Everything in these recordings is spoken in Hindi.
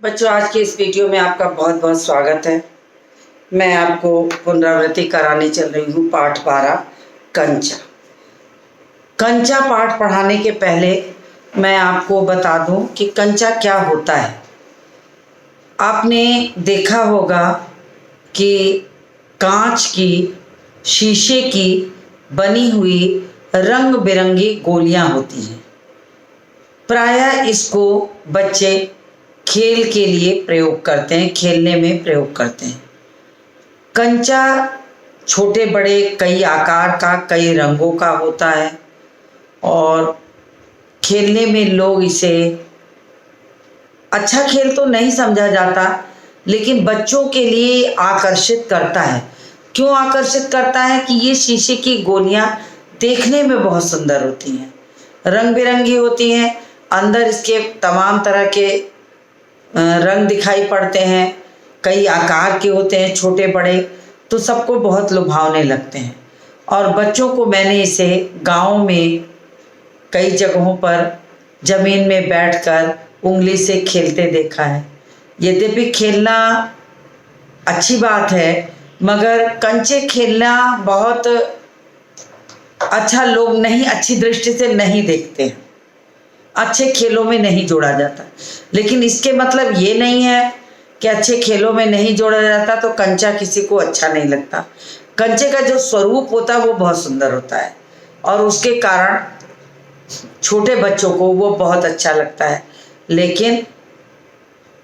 बच्चों, आज की इस वीडियो में आपका बहुत बहुत स्वागत है। मैं आपको पुनरावृत्ति कराने चल रही हूँ पाठ 12 कंचा। कंचा पाठ पढ़ाने के पहले मैं आपको बता दूं कि कंचा क्या होता है। आपने देखा होगा कि कांच की, शीशे की बनी हुई रंग बिरंगी गोलियां होती हैं। प्रायः इसको बच्चे खेल के लिए प्रयोग करते हैं, खेलने में प्रयोग करते हैं। कंचा छोटे बड़े कई आकार का, कई रंगों का होता है और खेलने में लोग इसे अच्छा खेल तो नहीं समझा जाता, लेकिन बच्चों के लिए आकर्षित करता है। क्यों आकर्षित करता है? कि ये शीशे की गोलियां देखने में बहुत सुंदर होती हैं, रंग बिरंगी होती हैं। अंदर इसके तमाम तरह के रंग दिखाई पड़ते हैं, कई आकार के होते हैं, छोटे बड़े, तो सबको बहुत लुभावने लगते हैं। और बच्चों को मैंने इसे गांव में कई जगहों पर ज़मीन में बैठकर उंगली से खेलते देखा है। यद्यपि खेलना अच्छी बात है, मगर कंचे खेलना बहुत अच्छा लोग नहीं, अच्छी दृष्टि से नहीं देखते हैं, अच्छे खेलों में नहीं जोड़ा जाता। लेकिन इसके मतलब ये नहीं है कि अच्छे खेलों में नहीं जोड़ा जाता तो कंचा किसी को अच्छा नहीं लगता। कंचे का जो स्वरूप होता है वो बहुत सुंदर होता है और उसके कारण छोटे बच्चों को वो बहुत अच्छा लगता है। लेकिन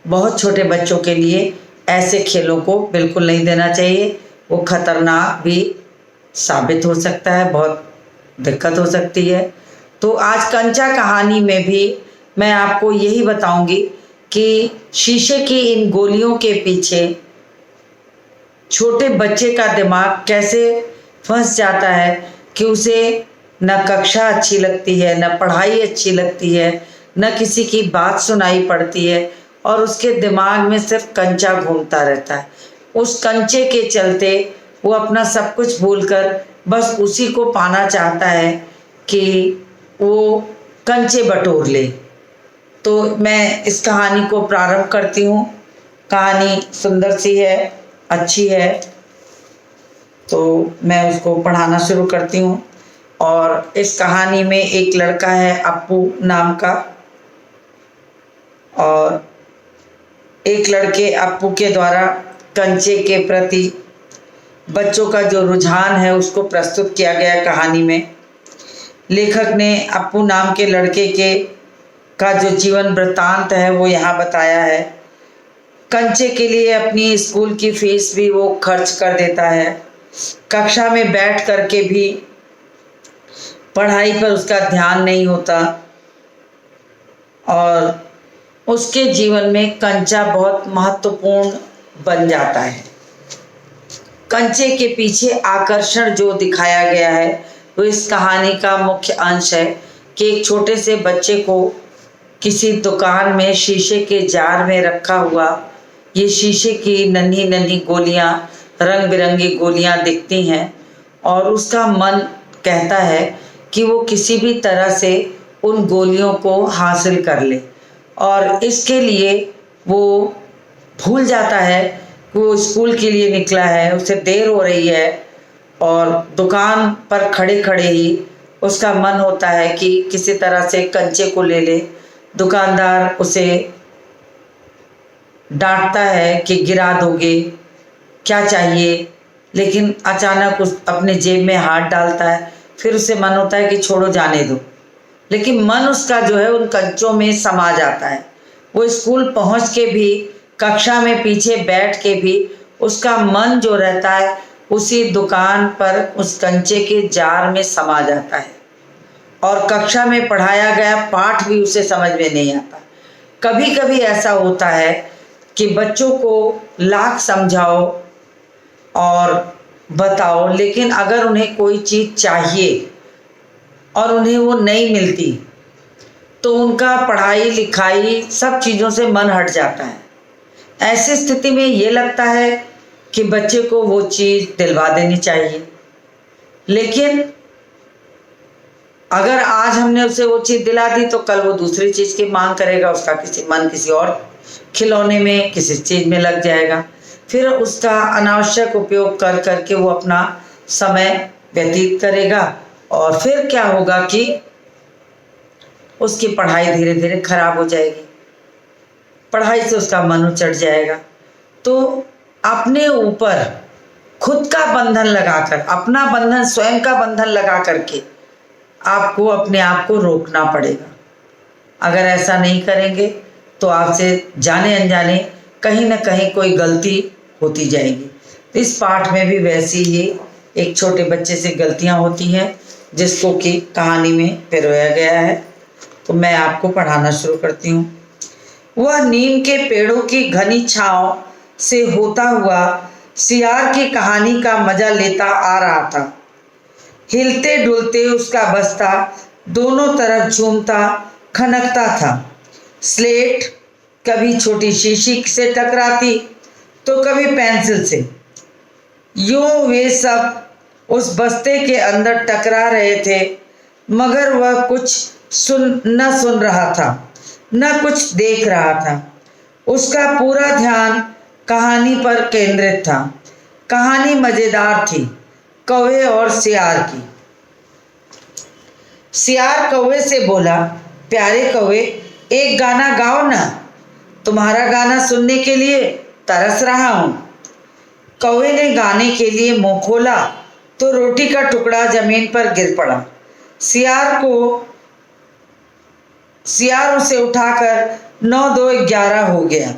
बहुत छोटे बच्चों के लिए ऐसे खेलों को बिल्कुल नहीं देना चाहिए, वो खतरनाक भी साबित हो सकता है, बहुत दिक्कत हो सकती है। तो आज कंचा कहानी में भी मैं आपको यही बताऊंगी कि शीशे की इन गोलियों के पीछे छोटे बच्चे का दिमाग कैसे फंस जाता है कि उसे न कक्षा अच्छी लगती है, न पढ़ाई अच्छी लगती है, न किसी की बात सुनाई पड़ती है और उसके दिमाग में सिर्फ कंचा घूमता रहता है। उस कंचे के चलते वो अपना सब कुछ भूलकर बस उसी को पाना चाहता है कि वो कंचे बटोर ले। तो मैं इस कहानी को प्रारंभ करती हूँ। कहानी सुंदर सी है, अच्छी है, तो मैं उसको पढ़ाना शुरू करती हूँ। और इस कहानी में एक लड़का है अप्पू नाम का, और एक लड़के अप्पू के द्वारा कंचे के प्रति बच्चों का जो रुझान है उसको प्रस्तुत किया गया कहानी में। लेखक ने अप्पू नाम के लड़के के का जो जीवन वृत्तांत है वो यहाँ बताया है। कंचे के लिए अपनी स्कूल की फीस भी वो खर्च कर देता है। कक्षा में बैठ करके भी पढ़ाई पर उसका ध्यान नहीं होता और उसके जीवन में कंचा बहुत महत्वपूर्ण बन जाता है। कंचे के पीछे आकर्षण जो दिखाया गया है वो इस कहानी का मुख्य अंश है कि एक छोटे से बच्चे को किसी दुकान में शीशे के जार में रखा हुआ ये शीशे की नन्ही नन्ही गोलियां, रंग बिरंगी गोलियां दिखती हैं और उसका मन कहता है कि वो किसी भी तरह से उन गोलियों को हासिल कर ले। और इसके लिए वो भूल जाता है कि वो स्कूल के लिए निकला है, उसे देर हो रही है और दुकान पर खड़े खड़े ही उसका मन होता है कि किसी तरह से कंचे को ले ले। दुकानदार उसे डांटता है कि गिरा दोगे, क्या चाहिए, लेकिन अचानक उस अपने जेब में हाथ डालता है। फिर उसे मन होता है कि छोड़ो, जाने दो, लेकिन मन उसका जो है उन कंचों में समा जाता है। वो स्कूल पहुंच के भी, कक्षा में पीछे बैठ के भी उसका मन जो रहता है उसी दुकान पर उस कंचे के जार में समा जाता है और कक्षा में पढ़ाया गया पाठ भी उसे समझ में नहीं आता। कभी कभी ऐसा होता है कि बच्चों को लाख समझाओ और बताओ, लेकिन अगर उन्हें कोई चीज़ चाहिए और उन्हें वो नहीं मिलती तो उनका पढ़ाई लिखाई सब चीज़ों से मन हट जाता है। ऐसी स्थिति में ये लगता है कि बच्चे को वो चीज़ दिलवा देनी चाहिए, लेकिन अगर आज हमने उसे वो चीज़ दिला दी तो कल वो दूसरी चीज़ की मांग करेगा, उसका मन किसी और खिलौने में, किसी चीज़ में लग जाएगा। फिर उसका अनावश्यक उपयोग कर करके वो अपना समय व्यतीत करेगा और फिर क्या होगा कि उसकी पढ़ाई धीरे धीरे खराब हो जाएगी, पढ़ाई से उसका मन उचट जाएगा। तो अपने ऊपर खुद का बंधन लगाकर, अपना बंधन, स्वयं का बंधन लगा करके आपको अपने आप को रोकना पड़ेगा। अगर ऐसा नहीं करेंगे तो आपसे जाने अनजाने कहीं ना कहीं कोई गलती होती जाएगी। तो इस पाठ में भी वैसी ही एक छोटे बच्चे से गलतियां होती हैं जिसको कि कहानी में पिरोया गया है। तो मैं आपको पढ़ाना शुरू करती हूँ। वह नीम के पेड़ों की घनी छांव से होता हुआ सियार की कहानी का मजा लेता आ रहा था। हिलते डुलते उसका बस्ता दोनों तरफ झूमता खनकता था। स्लेट कभी छोटी शीशी से टकराती तो कभी पेंसिल से। यूं वे सब उस बस्ते के अंदर टकरा रहे थे, मगर वह कुछ न सुन रहा था, न कुछ देख रहा था। उसका पूरा ध्यान कहानी पर केंद्रित था। कहानी मजेदार थी, कौवे और सियार की। सियार कौवे से बोला, प्यारे कौवे, एक गाना गाओ ना, तुम्हारा गाना सुनने के लिए तरस रहा हूं। कौवे ने गाने के लिए मुंह खोला तो रोटी का टुकड़ा जमीन पर गिर पड़ा। सियार उसे उठाकर 9-2-11 हो गया।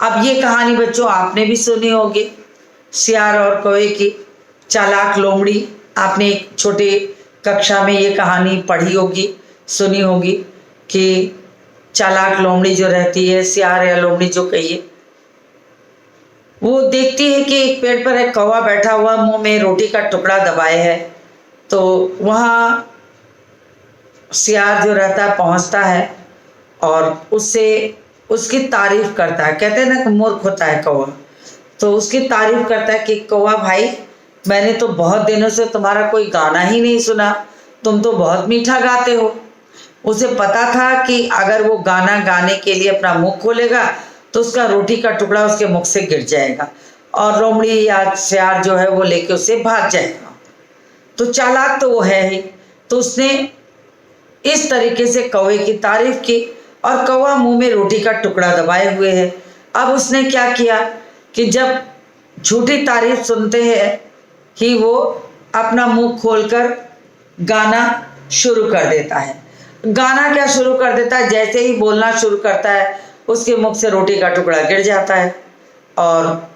अब ये कहानी बच्चों आपने भी सुनी होगी, सियार और कौवे की, चालाक लोमड़ी। आपने एक छोटे कक्षा में ये कहानी पढ़ी होगी, सुनी होगी कि चालाक लोमड़ी जो रहती है, सियार या लोमड़ी जो कहिए, वो देखती है कि एक पेड़ पर एक कौवा बैठा हुआ मुंह में रोटी का टुकड़ा दबाए है। तो वहाँ सियार जो रहता है पहुँचता है और उससे उसकी तारीफ करता है। कहते हैं ना कि मूर्ख होता है कौवा, तो उसकी तारीफ करता है कि कौवा भाई, मैंने तो बहुत दिनों से तुम्हारा कोई गाना ही नहीं सुना, तुम तो बहुत मीठा गाते हो। उसे पता था कि अगर वो गाना गाने के लिए अपना मुंह खोलेगा तो उसका रोटी का टुकड़ा उसके मुख से गिर जाएगा और लोमड़ी या सियार जो है वो लेके उसे भाग जाएगा। तो चालाक तो वो है ही। तो उसने इस तरीके से कौवे की तारीफ की और कौवा मुंह में रोटी का टुकड़ा दबाए हुए है। अब उसने क्या किया कि जब झूठी तारीफ सुनते हैं कि वो अपना मुंह खोलकर गाना शुरू कर देता है। गाना क्या शुरू कर देता है, जैसे ही बोलना शुरू करता है उसके मुख से रोटी का टुकड़ा गिर जाता है और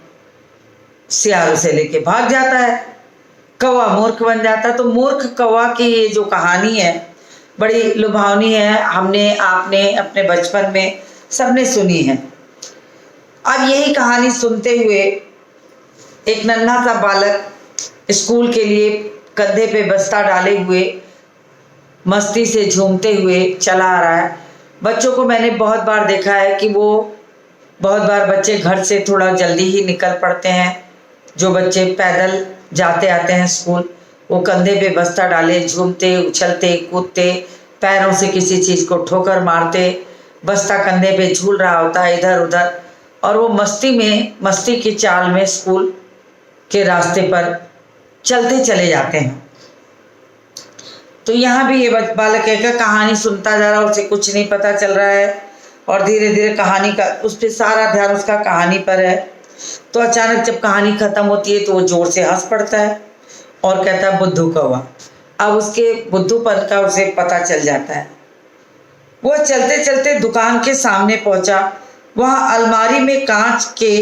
सियार उसे लेके भाग जाता है। कौवा मूर्ख बन जाता है। तो मूर्ख कौवा की ये जो कहानी है बड़ी लुभावनी है, हमने आपने अपने बचपन में सबने सुनी है। अब यही कहानी सुनते हुए एक नन्हा सा बालक स्कूल के लिए कंधे पे बस्ता डाले हुए मस्ती से झूमते हुए चला आ रहा है। बच्चों को मैंने बहुत बार देखा है कि वो बहुत बार बच्चे घर से थोड़ा जल्दी ही निकल पड़ते हैं। जो बच्चे पैदल जाते आते हैं स्कूल, वो कंधे पे बस्ता डाले झूमते, उछलते, कूदते, पैरों से किसी चीज़ को ठोकर मारते, बस्ता कंधे पे झूल रहा होता है इधर उधर, और वो मस्ती की चाल में स्कूल के रास्ते पर चलते चले जाते हैं। तो यहाँ भी ये बालक कहकर कहानी सुनता जा रहा है, उसे कुछ नहीं पता चल रहा है और धीरे धीरे कहानी का उस पर सारा ध्यान उसका कहानी पर है। तो अचानक जब कहानी खत्म होती है तो वो जोर से हंस पड़ता है और कहता है बुद्धू कौवा। अब उसके बुद्धूपन का उसे पता चल जाता है। वह चलते चलते दुकान के सामने पहुंचा। वहाँ अलमारी में कांच के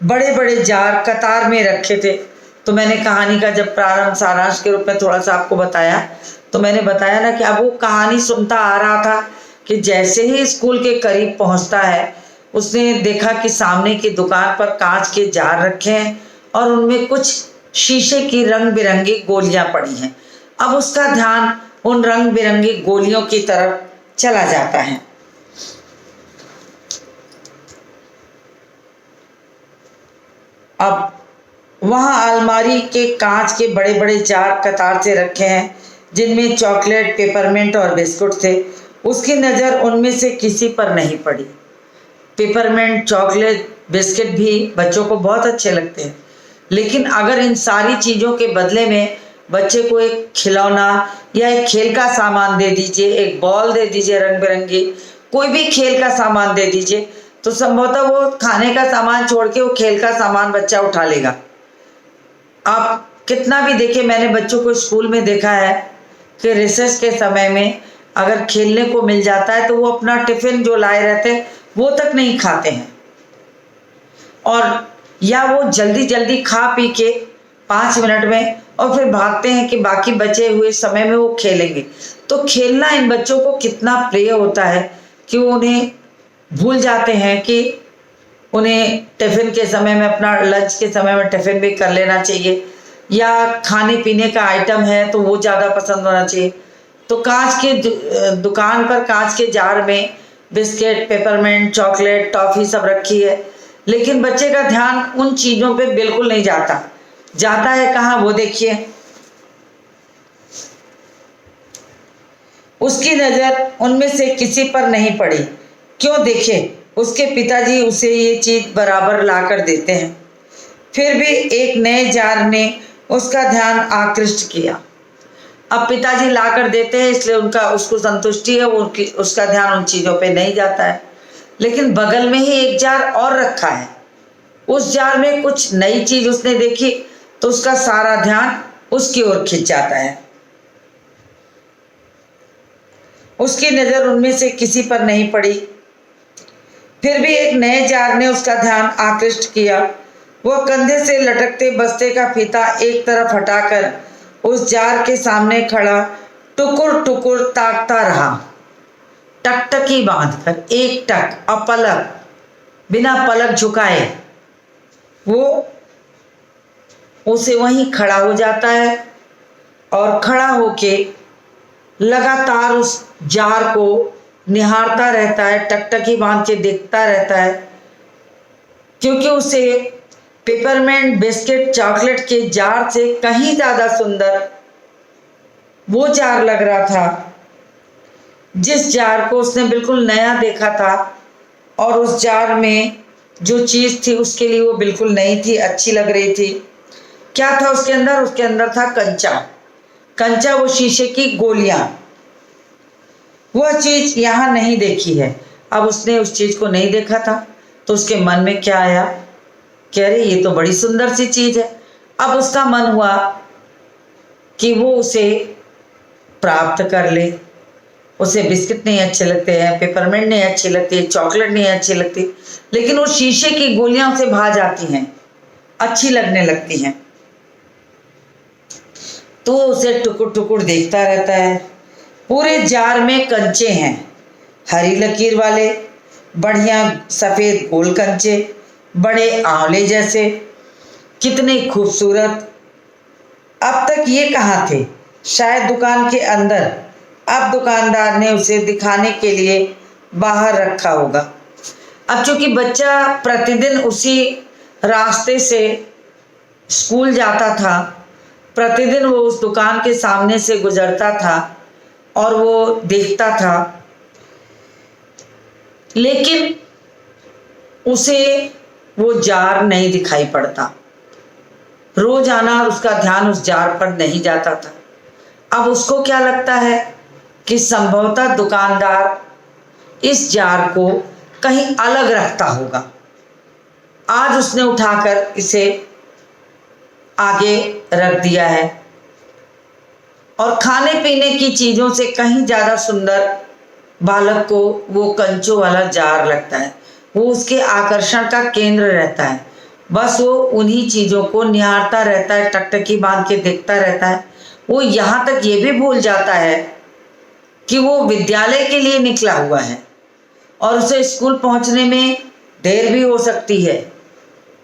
बड़े बड़े जार कतार में रखे थे। तो मैंने कहानी का जब प्रारंभ सारांश के रूप में थोड़ा सा आपको बताया, तो मैंने बताया ना कि अब वो कहानी सुनता आ रहा था कि जैसे ही स्कूल के करीब पहुंचता है उसने देखा कि सामने की दुकान पर कांच के जार रखे हैं और उनमें कुछ शीशे की रंग बिरंगी गोलियां पड़ी हैं। अब उसका ध्यान उन रंग बिरंगी गोलियों की तरफ चला जाता है। अब वहाँ अलमारी के कांच के बड़े बड़े जार कतार से रखे हैं जिनमें चॉकलेट, पेपरमिंट और बिस्कुट थे। उसकी नज़र उनमें से किसी पर नहीं पड़ी। पेपरमेंट, चॉकलेट, बिस्किट भी बच्चों को बहुत अच्छे लगते हैं। लेकिन अगर इन सारी चीज़ों के बदले में बच्चे को एक खिलौना या एक खेल का सामान दे दीजिए, एक बॉल दे दीजिए रंग बिरंगी, कोई भी खेल का सामान दे दीजिए, तो संभवतः वो खाने का सामान छोड़ के वो खेल का सामान बच्चा उठा लेगा। आप कितना भी देखें, मैंने बच्चों को स्कूल में देखा है कि रिसेस के समय में अगर खेलने को मिल जाता है तो वो अपना टिफिन जो लाए रहते हैं वो तक नहीं खाते हैं, और या वो जल्दी जल्दी खा पी के 5 मिनट में और फिर भागते हैं कि बाकी बचे हुए समय में वो खेलेंगे। तो खेलना इन बच्चों को कितना प्रिय होता है कि वो उन्हें भूल जाते हैं कि उन्हें टिफ़िन के समय में, अपना लंच के समय में टिफ़िन भी कर लेना चाहिए, या खाने पीने का आइटम है तो वो ज़्यादा पसंद होना चाहिए। तो कांच के दुकान पर कांच के जार में बिस्किट, पेपरमेंट, चॉकलेट, टॉफ़ी सब रखी है, लेकिन बच्चे का ध्यान उन चीज़ों पे बिल्कुल नहीं जाता। जाता है कहाँ, वो देखिए। उसकी नज़र उनमें से किसी पर नहीं पड़ी। क्यों? देखे, उसके पिताजी उसे ये चीज़ बराबर ला कर देते हैं। फिर भी एक नए जार ने उसका ध्यान आकृष्ट किया। अब पिताजी ला कर देते हैं इसलिए उसको संतुष्टि है, उसका ध्यान उन चीज़ों पे नहीं जाता है। लेकिन बगल में ही एक जार और रखा है, उस जार में कुछ नई चीज़ उसने देखी तो उसका सारा ध्यान उसकी ओर खिंच जाता है। उसकी नज़र उनमें से किसी पर नहीं पड़ी। फिर भी एक नए जार ने उसका ध्यान आकृष्ट किया। वह कंधे से लटकते बस्ते का फीता एक तरफ हटाकर उस जार के सामने खड़ा टुकुर टुकुर ताकता रहा, टकटकी बांधकर, एक टक अपलक, बिना पलक झुकाए। वो उसे वहीं खड़ा हो जाता है और खड़ा होके लगातार उस जार को निहारता रहता है, टकटकी बांध के देखता रहता है, क्योंकि उसे पेपरमेंट, बिस्किट, चॉकलेट के जार से कहीं ज़्यादा सुंदर वो जार लग रहा था जिस जार को उसने बिल्कुल नया देखा था, और उस जार में जो चीज़ थी उसके लिए वो बिल्कुल नई थी, अच्छी लग रही थी। क्या था उसके अंदर? उसके अंदर था कंचा। कंचा, वो शीशे की गोलियां। वह चीज़ यहाँ नहीं देखी है। अब उसने उस चीज़ को नहीं देखा था तो उसके मन में क्या आया, कह रहे ये तो बड़ी सुंदर सी चीज़ है। अब उसका मन हुआ कि वो उसे प्राप्त कर ले। उसे बिस्किट नहीं अच्छे लगते हैं, पेपरमेंट नहीं अच्छी लगती है, चॉकलेट नहीं अच्छी लगती, लेकिन वो शीशे की गोलियां उसे भा जाती हैं, अच्छी लगने लगती हैं। तो उसे टुकुर टुकुर देखता रहता है। पूरे जार में कंचे हैं, हरी लकीर वाले, बढ़िया सफ़ेद गोल कंचे, बड़े आंवले जैसे, कितने खूबसूरत। अब तक ये कहाँ थे? शायद दुकान के अंदर। अब दुकानदार ने उसे दिखाने के लिए बाहर रखा होगा। अब चूंकि बच्चा प्रतिदिन उसी रास्ते से स्कूल जाता था, प्रतिदिन वो उस दुकान के सामने से गुजरता था और वो देखता था, लेकिन उसे वो जार नहीं दिखाई पड़ता। रोजाना उसका ध्यान उस जार पर नहीं जाता था। अब उसको क्या लगता है कि संभवतः दुकानदार इस जार को कहीं अलग रखता होगा। आज उसने उठाकर इसे आगे रख दिया है और खाने पीने की चीज़ों से कहीं ज़्यादा सुंदर बालक को वो कंचों वाला जार लगता है। वो उसके आकर्षण का केंद्र रहता है। बस वो उन्हीं चीज़ों को निहारता रहता है, टकटकी बांध के देखता रहता है। वो यहाँ तक ये भी भूल जाता है कि वो विद्यालय के लिए निकला हुआ है और उसे स्कूल पहुँचने में देर भी हो सकती है।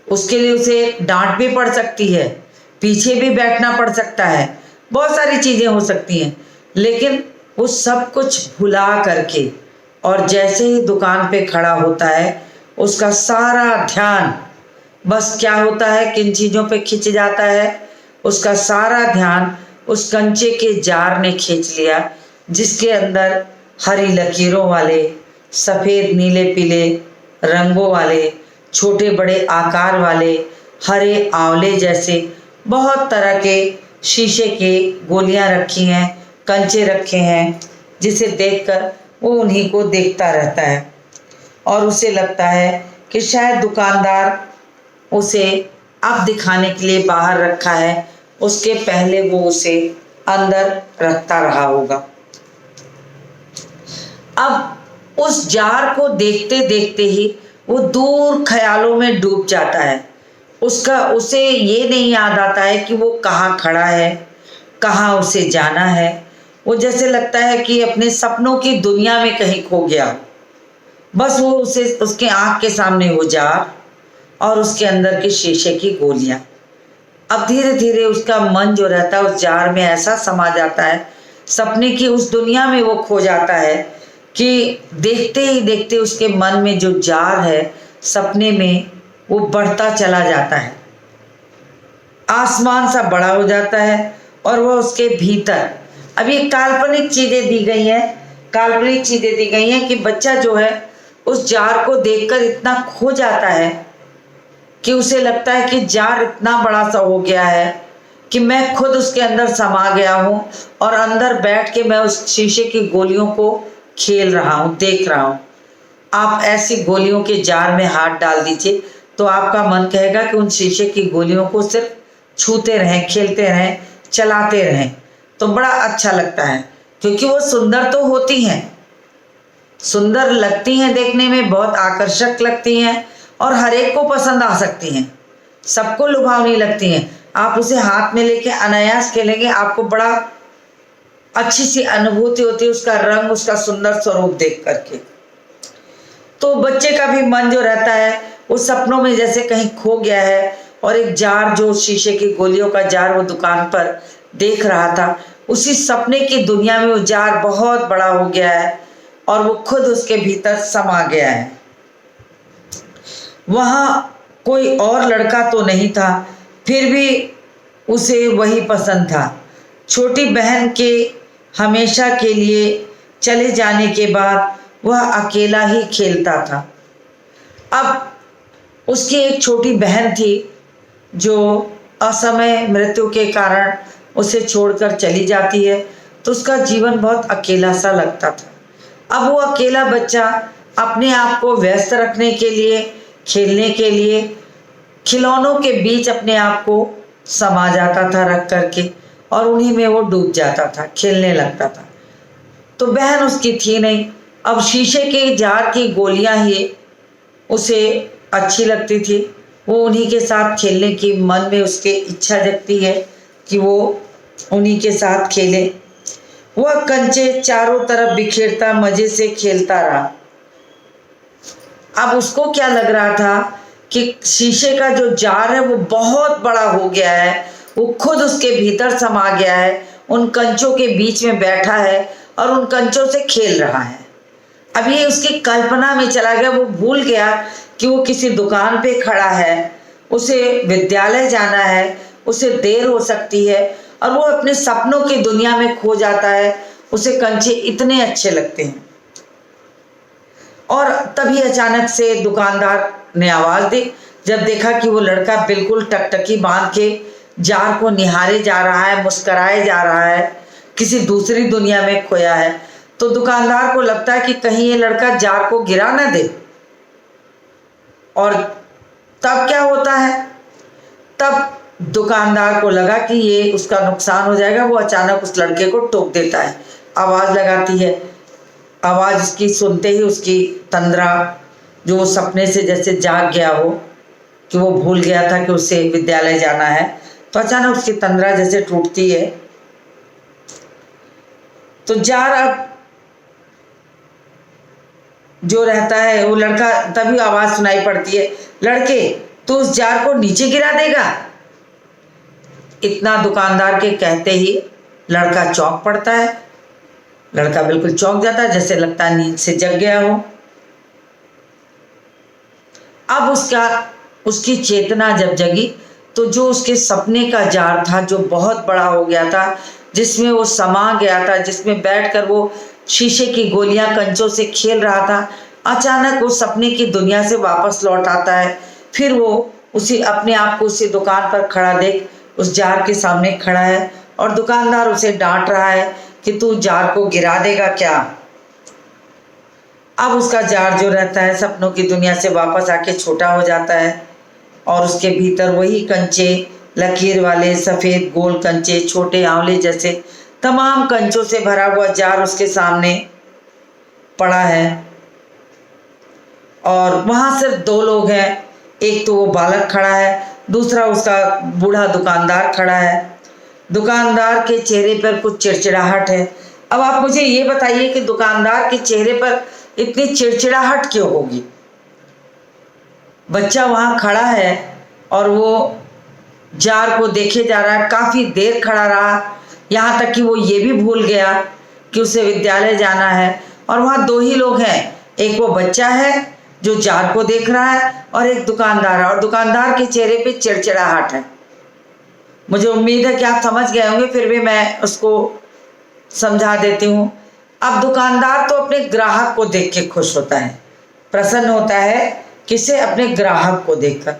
उसके लिए उसे डांट भी पड़ सकती है, पीछे भी बैठना पड़ सकता है, बहुत सारी चीज़ें हो सकती हैं। लेकिन वो सब कुछ भुला करके और जैसे ही दुकान पे खड़ा होता है, उसका सारा ध्यान बस क्या होता है, किन चीज़ों पे खिंच जाता है। उसका सारा ध्यान उस कंचे के जार ने खींच लिया जिसके अंदर हरी लकीरों वाले, सफ़ेद नीले पीले रंगों वाले, छोटे बड़े आकार वाले, हरे आंवले जैसे बहुत तरह के शीशे के गोलियां रखी हैं, कंचे रखे हैं, जिसे देखकर वो उन्हीं को देखता रहता है और उसे लगता है कि शायद दुकानदार उसे अब दिखाने के लिए बाहर रखा है, उसके पहले वो उसे अंदर रखता रहा होगा। अब उस जार को देखते देखते ही वो दूर ख्यालों में डूब जाता है। उसे ये नहीं याद आता है कि वो कहाँ खड़ा है, कहाँ उसे जाना है। वो जैसे लगता है कि अपने सपनों की दुनिया में कहीं खो गया। बस वो उसके आँख के सामने वो जार और उसके अंदर के शीशे की गोलियां। अब धीरे धीरे उसका मन जो रहता है उस जार में ऐसा समा जाता है, सपने की उस दुनिया में वो खो जाता है कि देखते ही देखते उसके मन में जो जार है सपने में वो बढ़ता चला जाता है, आसमान सा बड़ा हो जाता है और वह उसके भीतर। अब ये काल्पनिक चीजें दी गई हैं, काल्पनिक चीजें दी गई हैं कि बच्चा जो है उस जार को देखकर इतना खो जाता है कि उसे लगता है कि जार इतना बड़ा सा हो गया है कि मैं खुद उसके अंदर समा गया हूँ और अंदर बैठ के मैं उस शीशे की गोलियों को खेल रहा हूँ, देख रहा हूँ। आप ऐसी गोलियों के जार में हाथ डाल दीजिए तो आपका मन कहेगा कि उन शीशे की गोलियों को सिर्फ छूते रहें, खेलते रहें, चलाते रहें, तो बड़ा अच्छा लगता है। क्योंकि वो सुंदर तो होती हैं, सुंदर लगती हैं, देखने में बहुत आकर्षक लगती हैं और हर एक को पसंद आ सकती हैं, सबको लुभावनी लगती हैं। आप उसे हाथ में लेके अनायास खेलेंगे, आपको बड़ा अच्छी सी अनुभूति होती है उसका रंग, उसका सुंदर स्वरूप देख करके। तो बच्चे का भी मन जो रहता है उस सपनों में जैसे कहीं खो गया है और एक जार, जो शीशे की गोलियों का जार वो दुकान पर देख रहा था, उसी सपने की दुनिया में वो जार बहुत बड़ा हो गया है और वो खुद उसके भीतर समा गया है। वहाँ कोई और लड़का तो नहीं था, फिर भी उसे वही पसंद था। छोटी बहन के हमेशा के लिए चले जाने के बाद वह अकेला ही खेलता था। अब उसकी एक छोटी बहन थी जो असमय मृत्यु के कारण उसे छोड़कर चली जाती है, तो उसका जीवन बहुत अकेला सा लगता था। अब वो अकेला बच्चा अपने आप को व्यस्त रखने के लिए, खेलने के लिए खिलौनों के बीच अपने आप को समा जाता था रख करके और उन्हीं में वो डूब जाता था, खेलने लगता था। तो बहन उसकी थी नहीं। अब शीशे के जार की गोलियां ही उसे अच्छी लगती थी, वो उन्हीं के साथ खेलने की मन में उसके इच्छा जगती है कि वो उन्हीं के साथ खेले। वह कंचे चारों तरफ बिखेरता मजे से खेलता रहा। अब उसको क्या लग रहा था कि शीशे का जो जार है वो बहुत बड़ा हो गया है, वो खुद उसके भीतर समा गया है, उन कंचों के बीच में बैठा है और उन कंचों से खेल रहा है। अब ये उसकी कल्पना में चला गया, वो भूल गया कि वो किसी दुकान पे खड़ा है, उसे विद्यालय जाना है, उसे देर हो सकती है और वो अपने सपनों की दुनिया में खो जाता है। उसे कंचे इतने अच्छे लगते हैं और तभी अचानक से दुकानदार ने आवाज़ दी। जब देखा कि वो लड़का बिल्कुल टकटकी बांध के जार को निहारे जा रहा है, मुस्कराए जा रहा है, किसी दूसरी दुनिया में खोया है, तो दुकानदार को लगता है कि कहीं ये लड़का जार को गिरा ना दे। और तब क्या होता है, तब दुकानदार को लगा कि ये उसका नुकसान हो जाएगा। वो अचानक उस लड़के को टोक देता है, आवाज़ लगाती है। आवाज़ उसकी सुनते ही उसकी तंद्रा, जो वो सपने से जैसे जाग गया हो कि वो भूल गया था कि उसे विद्यालय जाना है, तो अचानक उसकी तंद्रा जैसे टूटती है। तो जार अब जो रहता है वो लड़का, तभी आवाज़ सुनाई पड़ती है, लड़के तू उस जार को नीचे गिरा देगा। इतना दुकानदार के कहते ही लड़का चौंक पड़ता है। लड़का बिल्कुल चौंक जाता है, जैसे लगता है नींद से जग गया हो। अब उसकी चेतना जब जगी तो जो उसके सपने का जार था, जो बहुत बड़ा हो गया था, जिसमें वो समा गया था, जिसमें बैठकर वो शीशे की गोलियां कंचों से खेल रहा था, अचानक वो सपने की दुनिया से वापस लौट आता है। फिर वो उसी अपने आप को उसी दुकान पर खड़ा देख उस जार के सामने खड़ा है और दुकानदार उसे डांट रहा है कि तू जार को गिरा देगा क्या। अब उसका जार जो रहता है सपनों की दुनिया से वापस आके छोटा हो जाता है और उसके भीतर वही कंचे, लकीर वाले सफ़ेद गोल कंचे, छोटे आंवले जैसे तमाम कंचों से भरा हुआ जार उसके सामने पड़ा है। और वहाँ सिर्फ दो लोग हैं, एक तो वो बालक खड़ा है, दूसरा उसका बूढ़ा दुकानदार खड़ा है। दुकानदार के चेहरे पर कुछ चिड़चिड़ाहट है। अब आप मुझे ये बताइए कि दुकानदार के चेहरे पर इतनी चिड़चिड़ाहट क्यों होगी। बच्चा वहाँ खड़ा है और वो जार को देखे जा रहा है, काफ़ी देर खड़ा रहा, यहाँ तक कि वो ये भी भूल गया कि उसे विद्यालय जाना है। और वहाँ दो ही लोग हैं, एक वो बच्चा है जो जार को देख रहा है और एक दुकानदार है, और दुकानदार के चेहरे पे चिड़चिड़ाहट है। मुझे उम्मीद है कि आप समझ गए होंगे, फिर भी मैं उसको समझा देती हूँ। अब दुकानदार तो अपने ग्राहक को देख के खुश होता है, प्रसन्न होता है, किसे? अपने ग्राहक को देखकर।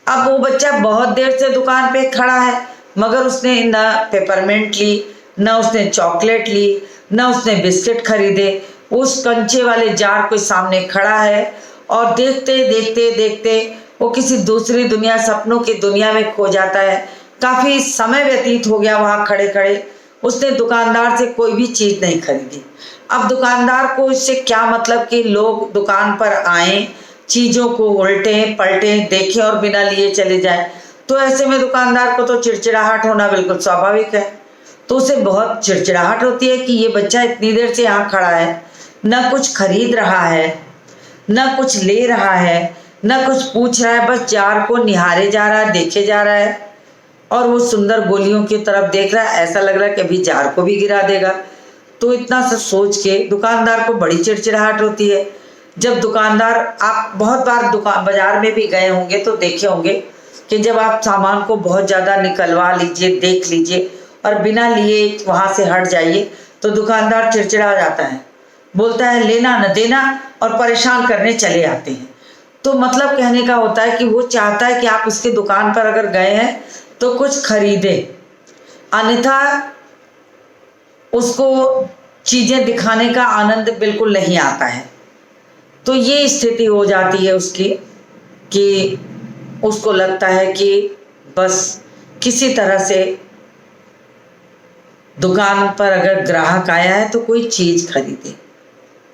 अब वो बच्चा बहुत देर से दुकान पे खड़ा है, मगर उसने न पेपरमिंट ली, न उसने चॉकलेट ली, न उसने बिस्किट खरीदे। उस कंचे वाले जार के सामने खड़ा है और देखते देखते देखते वो किसी दूसरी दुनिया, सपनों की दुनिया में खो जाता है। काफ़ी समय व्यतीत हो गया वहाँ खड़े खड़े, उसने दुकानदार से कोई भी चीज़ नहीं खरीदी। अब दुकानदार को इससे क्या मतलब कि लोग दुकान पर आएँ, चीज़ों को उल्टें पलटें देखें और बिना लिए चले जाएं। तो ऐसे में दुकानदार को तो चिड़चिड़ाहट होना बिल्कुल स्वाभाविक है। तो उसे बहुत चिड़चिड़ाहट होती है कि ये बच्चा इतनी देर से यहाँ खड़ा है, न कुछ खरीद रहा है, न कुछ ले रहा है, न कुछ पूछ रहा है, बस जार को निहारे जा रहा है, देखे जा रहा है और वो सुंदर गोलियों की तरफ देख रहा है। ऐसा लग रहा है कि अभी जार को भी गिरा देगा। तो इतना सब सोच के दुकानदार को बड़ी चिड़चिड़ाहट होती है। जब दुकानदार, आप बहुत बार दुकान बाजार में भी गए होंगे तो देखे होंगे कि जब आप सामान को बहुत ज़्यादा निकलवा लीजिए, देख लीजिए और बिना लिए वहाँ से हट जाइए तो दुकानदार चिड़चिड़ा जाता है, बोलता है लेना न देना और परेशान करने चले आते हैं। तो मतलब कहने का होता है कि वो चाहता है कि आप उसकी दुकान पर अगर गए हैं तो कुछ खरीदे, अन्यथा उसको चीज़ें दिखाने का आनंद बिल्कुल नहीं आता है। तो ये स्थिति हो जाती है उसकी कि उसको लगता है कि बस किसी तरह से दुकान पर अगर ग्राहक आया है तो कोई चीज़ खरीदे,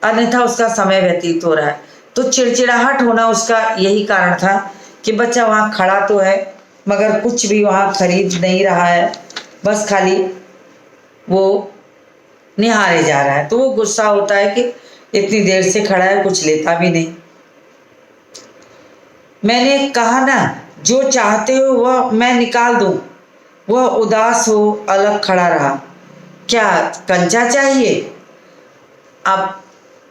अन्यथा उसका समय व्यतीत हो रहा है। तो चिड़चिड़ाहट होना उसका यही कारण था कि बच्चा वहाँ खड़ा तो है मगर कुछ भी वहाँ खरीद नहीं रहा है, बस खाली वो निहारे जा रहा है। तो वो गुस्सा होता है कि इतनी देर से खड़ा है, कुछ लेता भी नहीं। मैंने कहा ना, जो चाहते हो वह मैं निकाल दूं। वह उदास हो अलग खड़ा रहा। क्या कंचा चाहिए? अब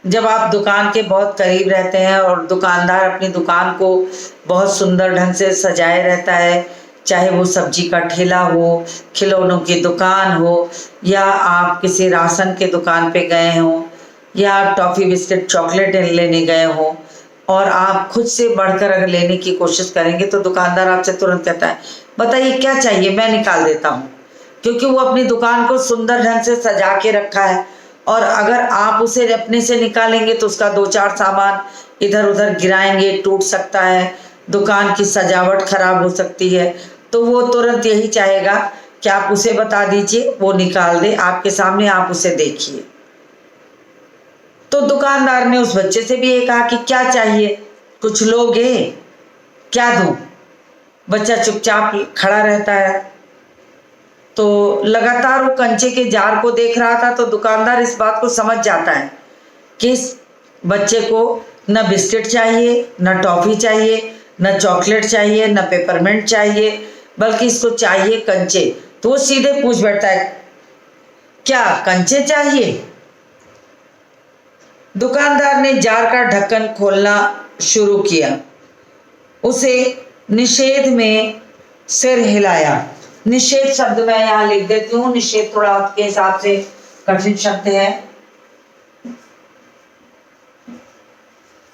जब आप दुकान के बहुत करीब रहते हैं और दुकानदार अपनी दुकान को बहुत सुंदर ढंग से सजाए रहता है, चाहे वो सब्जी का ठेला हो, खिलौनों की दुकान हो, या आप किसी राशन के दुकान पे गए हों, या आप टॉफ़ी बिस्किट चॉकलेट लेने गए हों और आप खुद से बढ़कर अगर लेने की कोशिश करेंगे तो दुकानदार आपसे तुरंत कहता है बताइए क्या चाहिए, मैं निकाल देता हूँ, क्योंकि वो अपनी दुकान को सुंदर ढंग से सजा के रखा है। और अगर आप उसे अपने से निकालेंगे तो उसका दो चार सामान इधर उधर गिराएंगे, टूट सकता है, दुकान की सजावट खराब हो सकती है। तो वो तुरंत यही चाहेगा कि आप उसे बता दीजिए, वो निकाल दे आपके सामने, आप उसे देखिए। तो दुकानदार ने उस बच्चे से भी ये कहा कि क्या चाहिए, कुछ लोगे, क्या दूं? बच्चा चुपचाप खड़ा रहता है। तो लगातार वो कंचे के जार को देख रहा था। तो दुकानदार इस बात को समझ जाता है कि इस बच्चे को न बिस्किट चाहिए, न टॉफ़ी चाहिए, न चॉकलेट चाहिए, न पेपरमिंट चाहिए, बल्कि इसको चाहिए कंचे। तो वो सीधे पूछ बैठता है क्या कंचे चाहिए? दुकानदार ने जार का ढक्कन खोलना शुरू किया। उसे निषेध में सिर हिलाया। निषेध शब्द मैं यहाँ लिख देती हूँ, निषेध थोड़ा आपके हिसाब से कठिन शब्द है।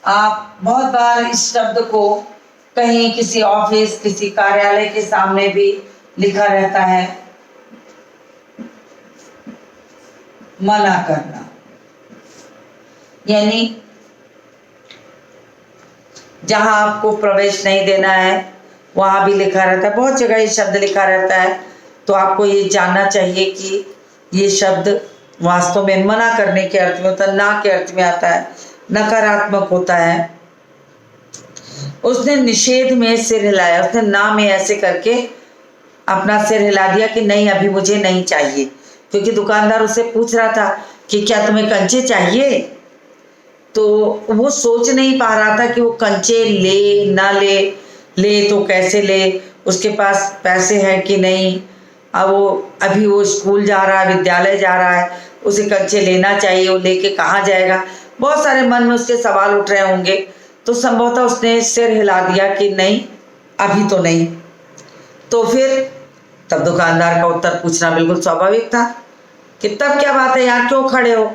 आप बहुत बार इस शब्द को कहीं किसी ऑफिस, किसी कार्यालय के सामने भी लिखा रहता है, मना करना। यानी जहां आपको प्रवेश नहीं देना है वहां भी लिखा रहता है, बहुत जगह ये शब्द लिखा रहता है। तो आपको ये जानना चाहिए कि ये शब्द वास्तव में मना करने के अर्थ में होता है, ना के अर्थ में आता है, नकारात्मक होता है। उसने निषेध में सिर हिलाया, उसने ना में ऐसे करके अपना सिर हिला दिया कि नहीं, अभी मुझे नहीं चाहिए, क्योंकि दुकानदार उससे पूछ रहा था कि क्या तुम्हें कंचे चाहिए। तो वो सोच नहीं पा रहा था कि वो कंचे ले ना ले, ले तो कैसे ले, उसके पास पैसे हैं कि नहीं। अब अभी वो स्कूल जा रहा है, विद्यालय जा रहा है, उसे कंचे लेना चाहिए, वो लेके कहाँ जाएगा, बहुत सारे मन में उसके सवाल उठ रहे होंगे। तो संभवतः उसने सिर हिला दिया कि नहीं, अभी तो नहीं। तो फिर तब दुकानदार का उत्तर पूछना बिल्कुल स्वाभाविक था कि तब क्या बात है, यहाँ क्यों खड़े हो,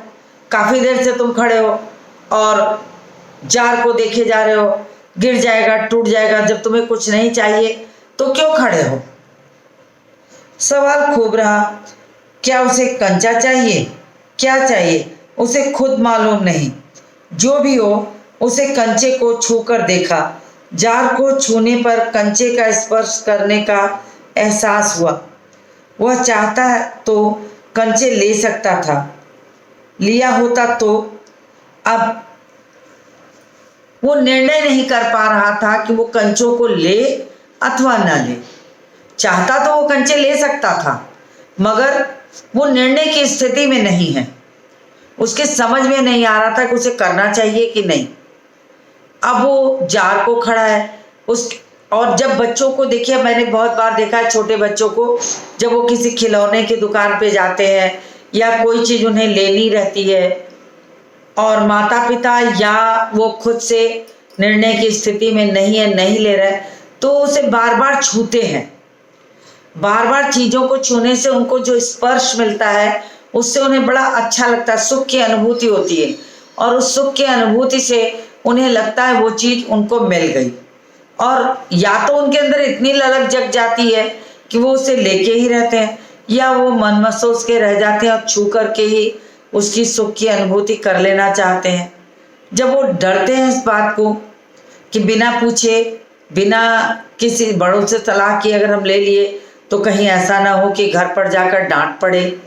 काफ़ी देर से तुम खड़े हो और जार को देखे जा रहे हो, गिर जाएगा, टूट जाएगा, जब तुम्हें कुछ नहीं चाहिए तो क्यों खड़े हो। सवाल खूब रहा, क्या उसे कंचा चाहिए, क्या चाहिए उसे खुद मालूम नहीं। जो भी हो, उसे कंचे को छूकर देखा। जार को छूने पर कंचे का स्पर्श करने का एहसास हुआ। वह चाहता तो कंचे ले सकता था, लिया होता तो। अब वो निर्णय नहीं कर पा रहा था कि वो कंचों को ले अथवा ना ले। चाहता तो वो कंचे ले सकता था, मगर वो निर्णय की स्थिति में नहीं है। उसके समझ में नहीं आ रहा था कि उसे करना चाहिए कि नहीं। अब वो जार को खड़ा है उस, और जब बच्चों को देखिए, मैंने बहुत बार देखा है छोटे बच्चों को, जब वो किसी खिलौने की दुकान पे जाते हैं या कोई चीज़ उन्हें लेनी रहती है और माता पिता या वो खुद से निर्णय की स्थिति में नहीं है, नहीं ले रहे, तो उसे बार बार छूते हैं। बार बार चीज़ों को छूने से उनको जो स्पर्श मिलता है उससे उन्हें बड़ा अच्छा लगता है, सुख की अनुभूति होती है, और उस सुख की अनुभूति से उन्हें लगता है वो चीज़ उनको मिल गई। और या तो उनके अंदर इतनी ललक जग जाती है कि वो उसे लेके ही रहते हैं, या वो मन महसूस के रह जाते हैं और छू करके ही उसकी सुख की अनुभूति कर लेना चाहते हैं। जब वो डरते हैं इस बात को कि बिना पूछे, बिना किसी बड़ों से सलाह किए अगर हम ले लिए तो कहीं ऐसा ना हो कि घर पर जाकर डांट पड़े,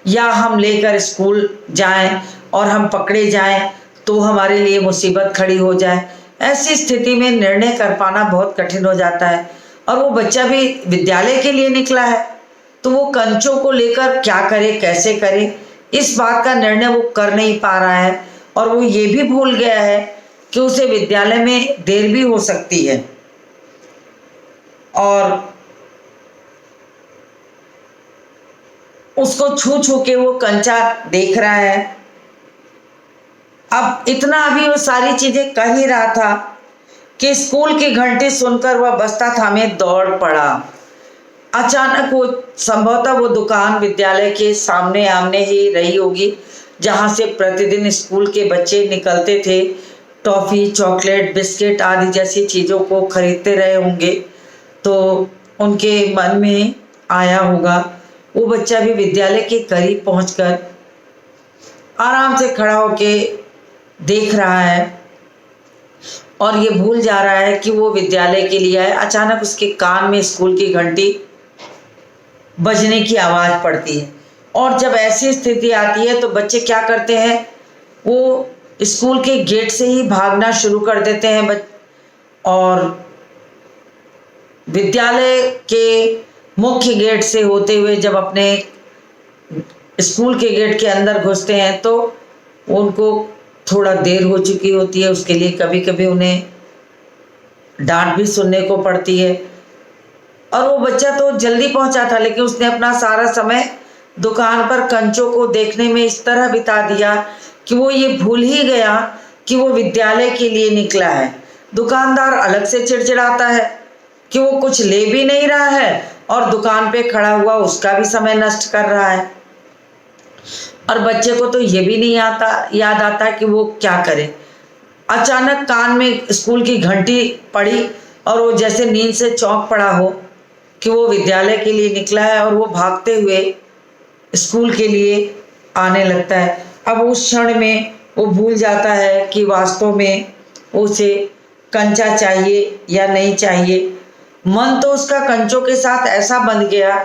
या हम लेकर स्कूल जाएं और हम पकड़े जाएं तो हमारे लिए मुसीबत खड़ी हो जाए। ऐसी स्थिति में निर्णय कर पाना बहुत कठिन हो जाता है। और वो बच्चा भी विद्यालय के लिए निकला है, तो वो कंचों को लेकर क्या करे, कैसे करे, इस बात का निर्णय वो कर नहीं पा रहा है। और वो ये भी भूल गया है कि उसे विद्यालय में देर भी हो सकती है, और उसको छू छू के वो कंचा देख रहा है। अब इतना अभी वो सारी चीजें कर ही रहा था कि स्कूल की घंटी सुनकर वह बस्ता थामे दौड़ पड़ा। अचानक वो, संभवतः वो दुकान विद्यालय के सामने आमने ही रही होगी, जहाँ से प्रतिदिन स्कूल के बच्चे निकलते थे, टॉफ़ी, चॉकलेट, बिस्किट आदि जैसी चीज़ों को खरीदते रहे होंगे। तो उनके मन में आया होगा, वो बच्चा भी विद्यालय के करीब पहुंचकर आराम से खड़ा होके देख रहा है और ये भूल जा रहा है कि वो विद्यालय के लिए है। अचानक उसके कान में स्कूल की घंटी बजने की आवाज़ पड़ती है, और जब ऐसी स्थिति आती है तो बच्चे क्या करते हैं, वो स्कूल के गेट से ही भागना शुरू कर देते हैं और विद्यालय के मुख्य गेट से होते हुए जब अपने स्कूल के गेट के अंदर घुसते हैं तो उनको थोड़ा देर हो चुकी होती है। उसके लिए कभी कभी उन्हें डांट भी सुनने को पड़ती है। और वो बच्चा तो जल्दी पहुंचा था, लेकिन उसने अपना सारा समय दुकान पर कंचों को देखने में इस तरह बिता दिया कि वो ये भूल ही गया कि वो विद्यालय के लिए निकला है। दुकानदार अलग से चिड़चिड़ाता है कि वो कुछ ले भी नहीं रहा है और दुकान पे खड़ा हुआ उसका भी समय नष्ट कर रहा है। और बच्चे को तो ये भी नहीं याद आता कि वो क्या करे। अचानक कान में स्कूल की घंटी पड़ी और वो जैसे नींद से चौंक पड़ा हो कि वो विद्यालय के लिए निकला है और वो भागते हुए स्कूल के लिए आने लगता है। अब उस क्षण में वो भूल जाता है कि वास्तव में उसे कंचा चाहिए या नहीं चाहिए। मन तो उसका कंचों के साथ ऐसा बंध गया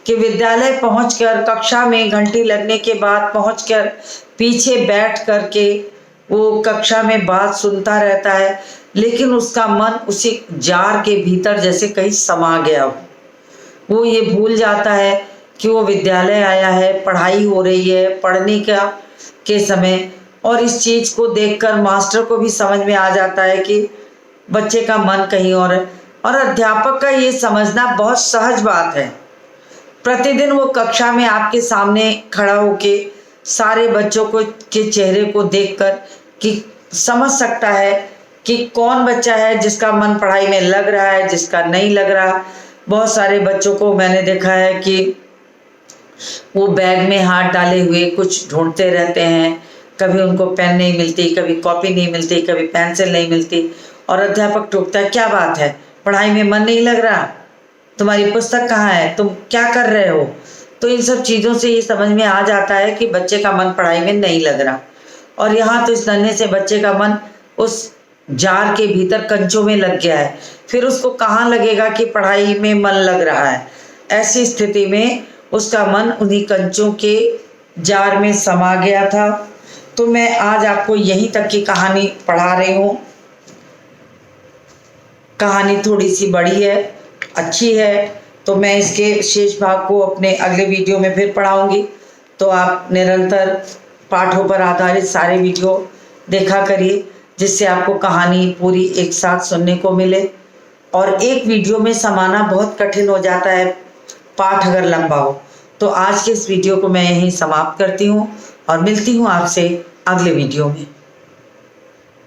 कि विद्यालय पहुंचकर कक्षा में घंटी लगने के बाद पहुंचकर पीछे बैठ करके वो कक्षा में बात सुनता रहता है, लेकिन उसका मन उसी जार के भीतर जैसे कहीं समा गया हो। वो ये भूल जाता है कि वो विद्यालय आया है, पढ़ाई हो रही है, पढ़ने का के समय, और इस चीज़ को देखकर मास्टर को भी समझ में आ जाता है कि बच्चे का मन कहीं और है। और अध्यापक का ये समझना बहुत सहज बात है। प्रतिदिन वो कक्षा में आपके सामने खड़ा होके सारे बच्चों को के चेहरे को देखकर कि समझ सकता है कि कौन बच्चा है जिसका मन पढ़ाई में लग रहा है, जिसका नहीं लग रहा। बहुत सारे बच्चों को मैंने देखा है कि वो बैग में हाथ डाले हुए कुछ ढूंढते रहते हैं, कभी उनको पेन नहीं मिलती, कभी कॉपी नहीं मिलती, कभी पेंसिल नहीं मिलती, और अध्यापक टोकता है, क्या बात है, पढ़ाई में मन नहीं लग रहा, तुम्हारी पुस्तक कहाँ है, तुम क्या कर रहे हो। तो इन सब चीज़ों से ये समझ में आ जाता है कि बच्चे का मन पढ़ाई में नहीं लग रहा। और यहाँ तो इस नन्हे से बच्चे का मन उस जार के भीतर कंचों में लग गया है, फिर उसको कहाँ लगेगा कि पढ़ाई में मन लग रहा है। ऐसी स्थिति में उसका मन उन्हीं कंचों के जार में समा गया था। तो मैं आज आपको यहीं तक की कहानी पढ़ा रही हूँ। कहानी थोड़ी सी बड़ी है, अच्छी है, तो मैं इसके शेष भाग को अपने अगले वीडियो में फिर पढ़ाऊँगी। तो आप निरंतर पाठों पर आधारित सारे वीडियो देखा करिए, जिससे आपको कहानी पूरी एक साथ सुनने को मिले। और एक वीडियो में समाना बहुत कठिन हो जाता है पाठ अगर लंबा हो। तो आज के इस वीडियो को मैं यहीं समाप्त करती हूँ और मिलती हूँ आपसे अगले वीडियो में।